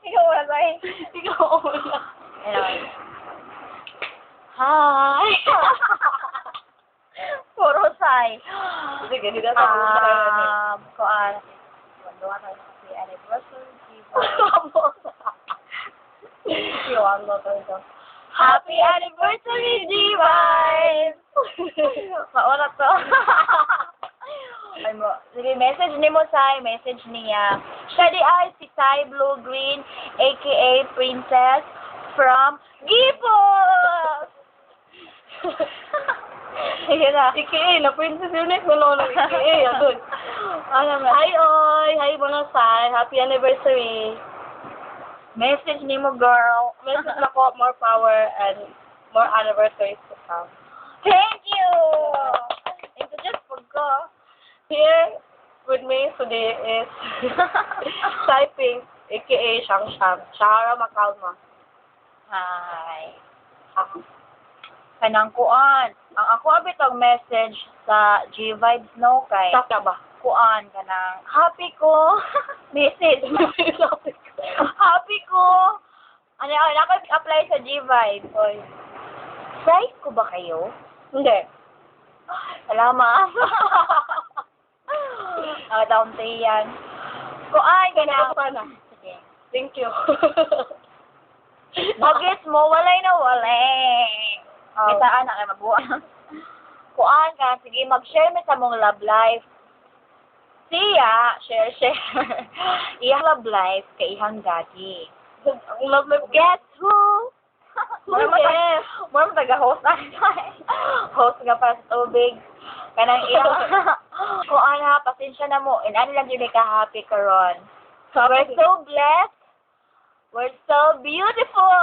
Ikaw wala sa'yo. Ikaw wala. Anyway. Hi! Puro say. Sige, hindi na tayo Kuan. Doon tayo sa anniversary. Iwan mo to ito. Happy anniversary, G-Vibes! Mauna to. Sige, message ni mo, Sai. Message niya. Siya di ay si Sai Blue Green, aka Princess, from Gipos! Sige na. IKA, na Princess Unit, wala na IKA, adun. Hi, oy! Hi, mga Sai! Happy anniversary! Message ni mo, girl. Message ako, more power and more anniversaries to come. Thank you! Ito just pagko. Here with me today is Sai Pink, aka Shang Shang. Shara Makalma. Hi. Kanang kuan. Ang ako abitong message sa G-Vibes no kay Sakya ba? kuan kanang happy ko. Message. Happy ko. Ano apply sa G-Vibes. Oy. Price ko ba kayo? Hindi. Salamat. Down to yan. Kuan kanang Sana. sige. Thank you. Bagets mo, walay na walay. Oh. Bitaan na kay mabuhay. Kuan ka, sige, mag-share mo sa mong love life. Siya, share. Iyang love life kay ihang gagi. Ang love life. Guess who? Yes. Mura mo taga-host na. Host nga para sa tubig. Kanang iyang, kuan ha, pasensya na mo. And ano lang yun ka-happy karon. We're so blessed. We're so beautiful.